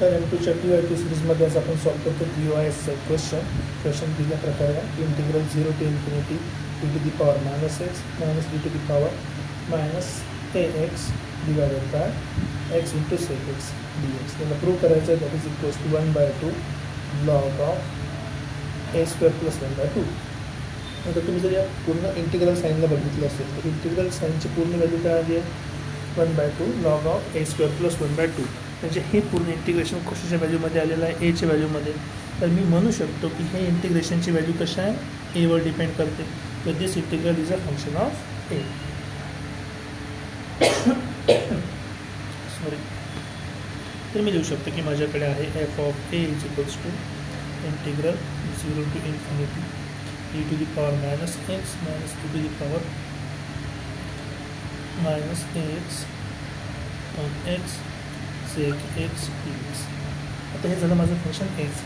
तर M2च्या PYQ सिरीजमध्ये आज आपण सॉल्व करतो PYSचं क्वेश्चन दिल्या प्रकारे integral 0 to infinity e to the power minus x minus e to the power minus ax divided by x into sec x dx. याला prove करायचं आहे. That is equals to 1/2 log of a square plus 1/2. आता तुम्ही जर या पूर्ण integral साईनला बघितलं असेल तर इंटिग्रल साईनची पूर्ण व्हॅल्यू काय आली आहे 1/2 log of a square plus 1/2. म्हणजे हे पूर्ण इंटिग्रेशन कशाच्या व्हॅल्यूमध्ये आलेलं आहे एच्या व्हॅल्यूमध्ये. तर मी म्हणू शकतो की हे इंटिग्रेशनची व्हॅल्यू कशा आहे एवर डिपेंड करते. तर this integral is a function of a. Sorry, तर मी लिहू शकतो की माझ्याकडे आहे f of a is equals to integral 0 to infinity e to the power minus x minus e to the power minus ax on x sec x dx. आता हे झालं माझं फंक्शन एचं.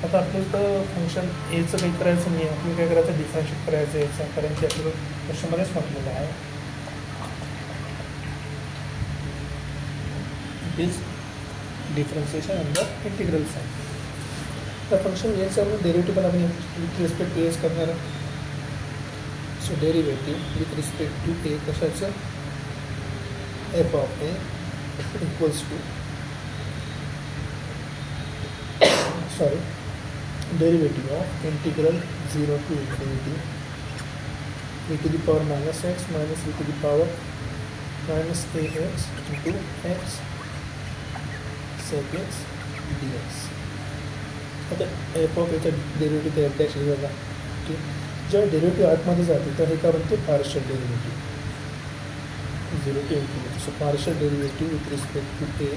आता आपल्याला तर फंक्शन एचं काही करायचं नाही आहे. आपल्याला काय करायचं डिफरन्शिएट करायचं आहे याचं, कारण की आपल्याला क्वेश्चनमध्येच म्हटलेलं आहे it is differentiation under integral sign. तर फंक्शन एचं आपण डेरिव्हेटिव्ह पण आपण विथ रिस्पेक्ट टू एच करणार आहे. So derivative with respect to a कशाचं f of a equals to derivative of integral 0 to infinity e to the power minus x minus e to the power minus ax into x sec x dx. आता F of एचा derivative तर F dash ए झाला. ठीक, जेव्हा derivative आतमध्ये जाते तर हे काय बनते partial derivative 0 to infinity. So partial derivative with respect to a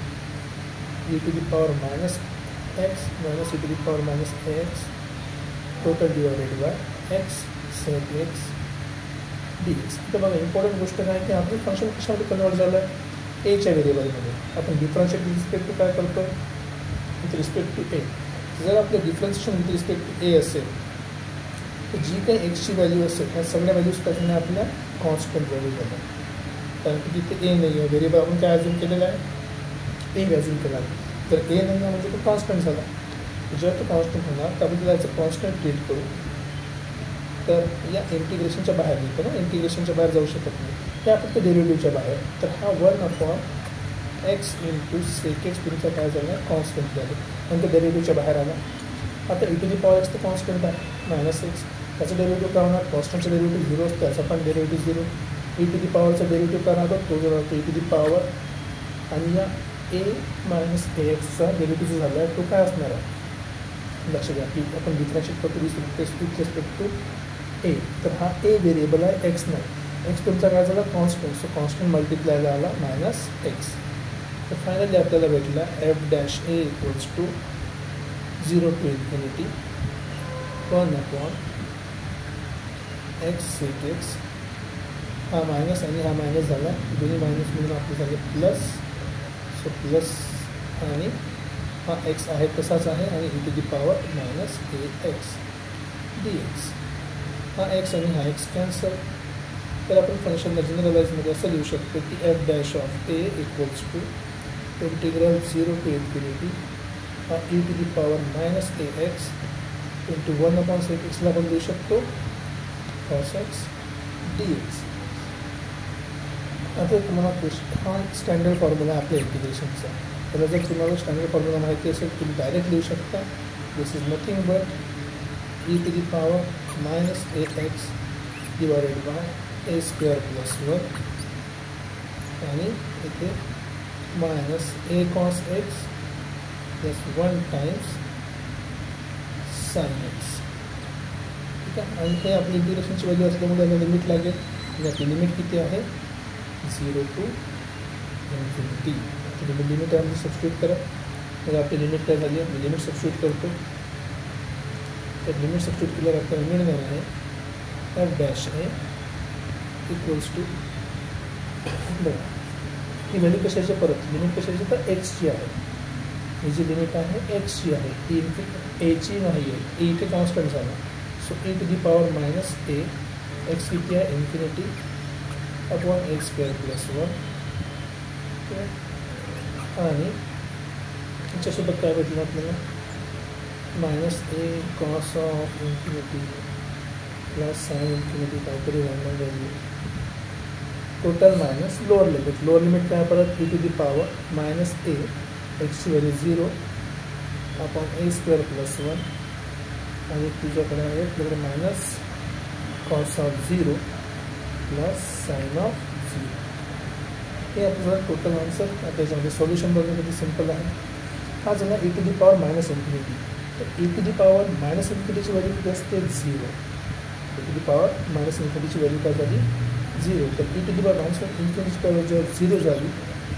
e to the power minus x minus e to the power minus ax total divided by x sec x dx. आता बघा important गोष्ट काय की आपलं function कशामध्ये convert झालं आहे एच्या व्हेरिएबलमध्ये. आपण डिफरन्शिएट विथ रिस्पेक्ट टू काय करतो विथ रिस्पेक्ट टू ए. जर आपलं डिफरन्शिएशन विथ रिस्पेक्ट टू ए असेल तर जी काही एक्सची व्हॅल्यू असेल ह्या सगळ्या व्हॅल्यूज त्याच्याने आपल्या कॉन्स्टंट व्हॅल्यू झाल्या. कारण की तिथे ए नाही आहे व्हेरिएबल आपण काय अजून केलेलं आहे ए अजून केला आहे. तर ए नाही आहे म्हणजे तो कॉन्स्टंट झाला. जेव्हा तो कॉन्स्टंट होणार तर आपण त्याला याचं कॉन्स्टंट ट्रीट करू. तर या इंटिग्रेशनच्या बाहेर निघतो ना, इंटिग्रेशनच्या बाहेर जाऊ शकत नाही. त्या फक्त डेरिव्हेटिव्हच्या बाहेर. तर हा 1/x इंटू सेक एक्स तुमचा काय झाला कॉन्स्टंट झालं नंतर डेरिव्हेटिव्हच्या बाहेर आला. आता e to the power x तर कॉन्स्टंट आहे मायनस एक्स. त्याचं डेरिव्हेटिव्ह काय होणार कॉन्स्टंटचं डेरिव्हेटिव्ह 0 असतं त्याचा पण डेरिव्हेटिव्ह 0. e to the powerचा डेरिव्हेटिव्ह काय राहतो तो जो राहतो e to the power आणि या ए मायनस ए एक्सचा डेरिव्हेटिव्ह झाला आहे तो काय असणार आहे लक्ष द्या की आपण डिफरन्शिएट करतो विथ रिस्पेक्ट टू ए. तर हा ए व्हेरिएबल आहे एक्स नाही. एक्स तुमचा काय झाला कॉन्स्टंट. सो कॉन्स्टंट मल्टिप्लायला आला मायनस एक्स. तर फायनली आपल्याला भेटला f dash a equals to 0 to infinity 1/x sec x. हा मायनस आणि हा मायनस झाला दोन्ही मायनस मिळून आपले झाले प्लस. सो प्लस आणि हा एक्स आहे तसाच आहे आणि e to the power minus ax dx. हा एक्स आणि हा एक्स कॅन्सल. तर आपण फंक्शनला जनरलाइजमध्ये असं लिहू शकतो की f dash of a equals to integral 0 to infinity हा e to the power minus ax into 1/sec x ला आपण लिहू शकतो cos x dx. आता तुम्हाला हा स्टँडर्ड फॉर्म्युला आहे आपल्या इंटिग्रेशनचा. त्याला जर तुम्हाला स्टँडर्ड फॉर्म्युला माहिती असेल तुम्ही डायरेक्ट लिहू शकता. This is nothing but e to the power minus ax divided by a square plus 1 आणि इथे minus a cos x plus 1 times sin x. ठीक आहे. आणि हे आपली इंटिग्रेशनची व्हॅल्यू असल्यामुळे त्याला लिमिट लागेल. आणि आपली लिमिट किती आहे 0 to infinity. तुम्ही लिमिट आम्ही सबस्टिट्यूट करा. तर आपली लिमिट काय झाली आहे लिमिट सबस्टिट्यूट करतो. तर लिमिट सबस्टिट्यूट केल्यावर आपल्याला मिळणार आहे f dash a equals to बघा ही व्हॅल्यू कशाची परत लिमिट कशाची तर एक्सची आहे. ही जी लिमिट आहे एक्सची आहे ती एची नाही आहे. ए इथे कॉन्स्टंट झाला. So e to the power minus a x किती आहे इन्फिनिटी अपॉन x² + 1 आणि याच्यासोबत काय भेटलं आपल्याला minus a cos of infinity plus sine infinity काहीतरी random value total minus lower limit काय परत e to the power minus a एक्सची value 0 upon a square plus 1 आणि तुझ्याकडे आहे आपल्याकडे minus cos of 0 plus sine of 0. हे आपलं टोटल आन्सर. त्याच्यामध्ये सोल्युशन बघणं किती सिम्पल आहे. हा झाला e to the power minus infinity. तर e to the power minus इन्फिनिटीची व्हॅल्यू किती असते 0. e to the power minus इन्फिनिटीची व्हॅल्यू काय झाली 0. तर e to the power minus इन्फिनिटीची व्हॅल्यू जेव्हा 0 झाली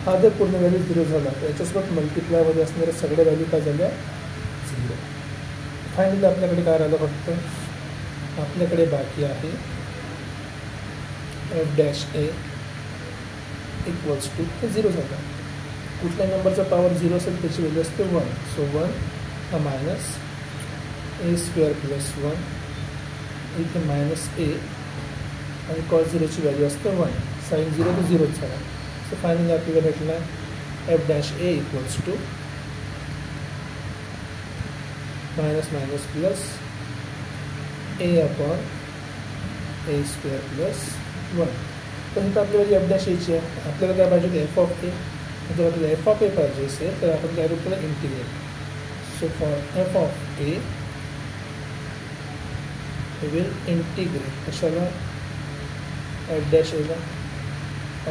हा जर पूर्ण व्हॅल्यू 0 झाला तर याच्यासोबत मल्टिप्लायमध्ये असणाऱ्या सगळ्या व्हॅल्यू काय झाल्या 0. फायनली आपल्याकडे काय राहिलं फक्त आपल्याकडे बाकी आहे f dash a equals to हे 0 झालं. कुठल्या नंबरचा पॉवर 0 असेल त्याची व्हॅल्यू असते 1. सो 1 हा मायनस ए स्क्वेअर प्लस 1 इथे मायनस ए आणि कॉस 0ची व्हॅल्यू असते 1. साइन 0 तर 0च झाला. सो फायनली आपल्याला भेटला f dash a equals to minus minus plus a upon a square plus 1. पण इथं आपल्याला एफ डॅश एची आहे. आपल्याला काय पाहिजे एफ ऑफ ए. जर आपल्याला एफ ऑफ ए पाहिजे असेल तर आपण काय करू integrate. So for F of A will integrate कशाला एफ डॅश एला.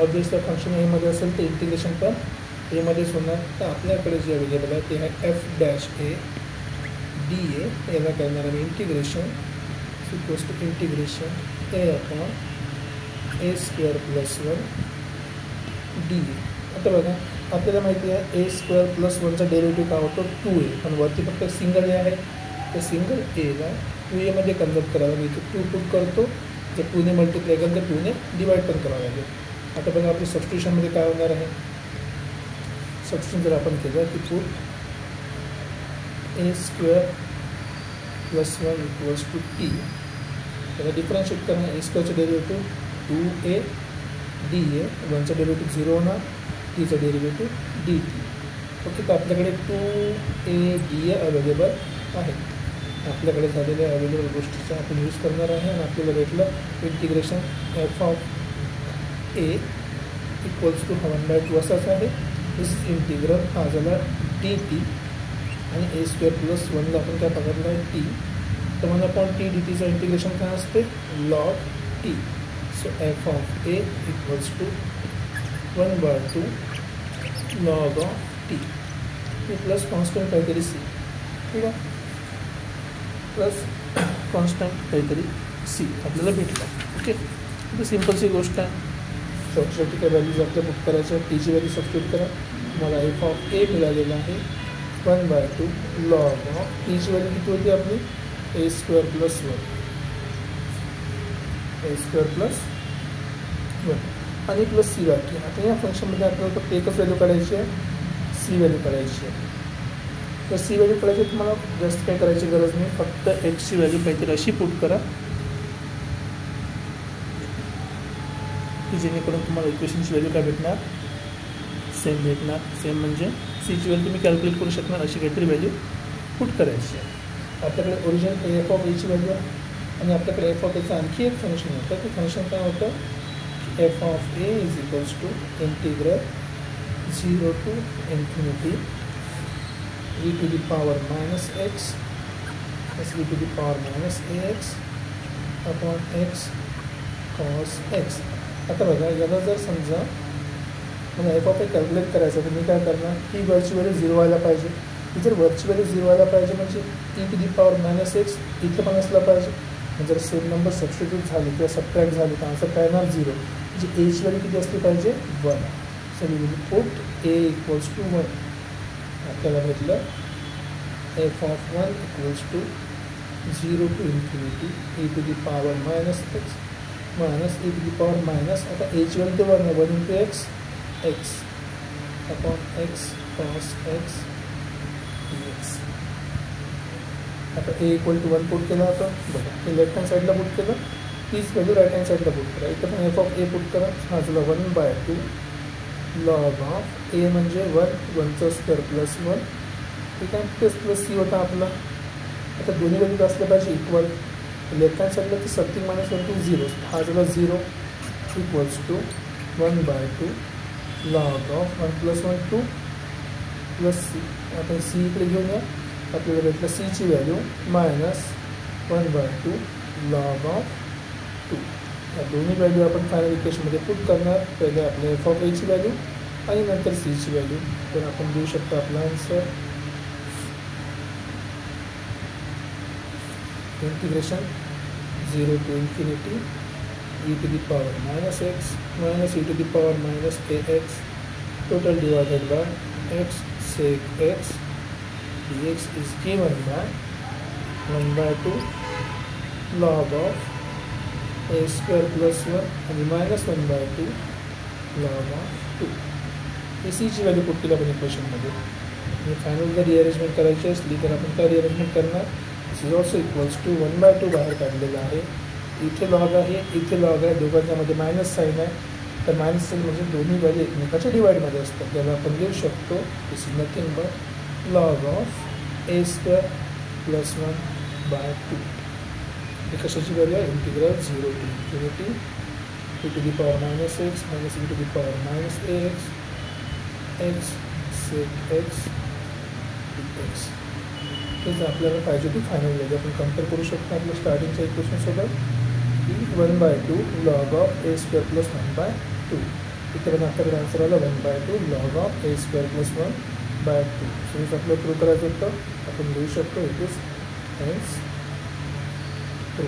ऑब्वियसली फंक्शन एमध्ये असेल तर इंटिग्रेशन पण एमध्येच होणार. तर आपल्याकडे जे अवेलेबल आहे ते आहे f dash a d a. याला करणार आम्ही integration equals to integration a upon a square plus 1 d a. आता बघा आपल्याला माहिती आहे ए स्क्वेअर प्लस 1चा डेरिव्हेटिव्ह काय होतो 2a. पण वरती फक्त सिंगल ए आहे तर सिंगल एला 2a मध्ये कन्वर्ट करावं लागेल. इथे 2 पुट करतो. जर 2ने मल्टिप्लाय केलं तर 2ने डिवाईड पण करावं लागेल. आता बघा आपल्या सबस्टिट्यूशनमध्ये काय होणार आहे. सबस्टिट्यूशन जर आपण केलं की put a square plus 1 equals to t. त्याला डिफरन्शिएट करणं. ए स्क्वेअरचं डेरिव्हेटिव्ह 2a डी ए. 1चा डेरिव्हेटिव्ह 0 होणार. टीचा डेरिव्हेटिव्ह डी टी. ओके. तर आपल्याकडे 2a डी ए अवेलेबल आहे. आपल्याकडे झालेल्या अवेलेबल गोष्टीचा आपण यूज करणार आहे आणि आपल्याला भेटलं integration f of a equals to 1/2 असाच आहे. दिस इज इंटिग्रल हा झाला डी टी आणि ए स्क्वेअर प्लस 1ला आपण काय पकडलं आहे टी. तर 1/t डी टीचं इंटिग्रेशन काय असते log t. So f of a equals to 1/2 log of t. हे प्लस कॉन्स्टंट काहीतरी सी. ठीक आहे. प्लस कॉन्स्टंट काहीतरी सी आपल्याला भेटलं. ओके. तर सिम्पलची गोष्ट आहे. छोटी छोटी काही व्हॅल्यूज आपल्या बुक करायच्या. टीची व्हॅल्यू सबस्टिट्यूट करा. तुम्हाला एफ ऑफ ए मिळालेला आहे 1/2 लॉग ऑफ टीची व्हॅल्यू किती होती आपली ए स्क्वेअर प्लस 1 ए स्क्वेअर प्लस 1 आणि प्लस सी बाकी. आता या फंक्शनमध्ये आपल्याला फक्त एकच व्हॅल्यू काढायची आहे सी व्हॅल्यू काढायची आहे. तर सी व्हॅल्यू काढायची तुम्हाला जास्त काही करायची गरज नाही. फक्त एक्सची व्हॅल्यू काहीतरी अशी पुट करा की जेणेकरून तुम्हाला इक्वेशनची व्हॅल्यू काय भेटणार सेम भेटणार. सेम म्हणजे सीची व्हॅल्यू तुम्ही कॅल्क्युलेट करू शकणार अशी काहीतरी व्हॅल्यू पुट करायची आहे. आपल्याकडे ओरिजिनल एफ ऑफ एची व्हॅल्यू आहे आणि आपल्याकडे एफ ऑफ एचं आणखी एक फंक्शन होतं. ते फंक्शन काय होतं f of a is equals to integral 0 to infinity e to the power minus x plus e to the power minus a x upon x cos x. आता बघा याला जर समजा मला एफ ऑफ ए कॅल्क्युलेट करायचं तर मी काय करणार ही वरची व्हॅल्यू 0 व्हायला पाहिजे. ही जर वरची व्हॅल्यू 0 व्हायला पाहिजे म्हणजे e to the power minus x इथं पण असला पाहिजे. जर सेम नंबर सबस्टिट्यूट झाले किंवा सबट्रॅक्ट झाले तर आन्सर काय येणार 0. म्हणजे एची व्हॅल्यू किती असली पाहिजे 1. So we will put a equals to 1. आपल्याला भेटलं f of 1 equals to 0 to infinity e to the power minus x minus e to the power minus. आता एची व्हॅल्यू तर 1 आहे 1 into x x upon x cos x dx. आता ए equal to 1 put केला होता बघा. हे लेफ्ट हँड साईडला पुट केलं. तीच व्हॅल्यू राईट हँड साईडला पुट करा. इथं पण एफ ऑफ ए पुट करा. हा झाला 1/2 लॉग ऑफ ए म्हणजे 1 1चा स्क्वेअर प्लस 1 ठीक आहे. प्लस प्लस सी होता आपला. आता दोन्ही बाजूला असलं पाहिजे इक्वल. लेफ्ट हँड साईडला तर समथिंग मायनस 1 टू 0. हा झाला 0 equals to 1/2 log of 1 + 1 2 plus c. आपण सी इकडे घेऊन या. आपल्याला भेटलं सीची व्हॅल्यू -1/2 लॉग ऑफ 2. या दोन्ही व्हॅल्यू आपण फायनल इक्वेशनमध्ये पुट करणार. पहिले आपल्या एफ ऑफ एची व्हॅल्यू आणि नंतर सीची व्हॅल्यू. तर आपण देऊ शकतो आपला answer integration 0 to infinity e to the power -x minus e to the power -ax total divided by x sec x dx is given by 1/2 log of a square plus 1 and -1/2 log of 2. सीची value put केली आपण इक्वेशनमध्ये. आणि final जर rearrangement करायची असली तर आपण काय रिअरेंजमेंट करणार. दिस इज ऑल्सो इक्वल्स टू 1/2 बाहेर काढलेलं आहे. इथे लॉग आहे, इथे लॉग आहे, दोघांच्यामध्ये मायनस साईन आहे. तर मायनस साईन म्हणजे दोन्ही बाजू एकमेकाच्या डिवाईडमध्ये असतात. त्याला आपण देऊ शकतो this is nothing but log of a square plus 1/2. हे कशाची व्हॅल्यू आहे. Integral 0 to infinity e to the power -x minus e to the power -ax x sec x dx. हेच आपल्याला पाहिजे ती फायनल व्हॅल्यू. आपण कम्पेअर करू शकतो आपल्या स्टार्टिंगच्या इक्वेशनसोबत की 1/2 log of a square plus 1/2. इथे पण आपल्याकडे आन्सर आला 1/2 log of a square plus 1/2. So हेच आपल्याला प्रूव्ह करायचं होतं. आपण लिहू शकतो इट इज हेन्स ट्रू.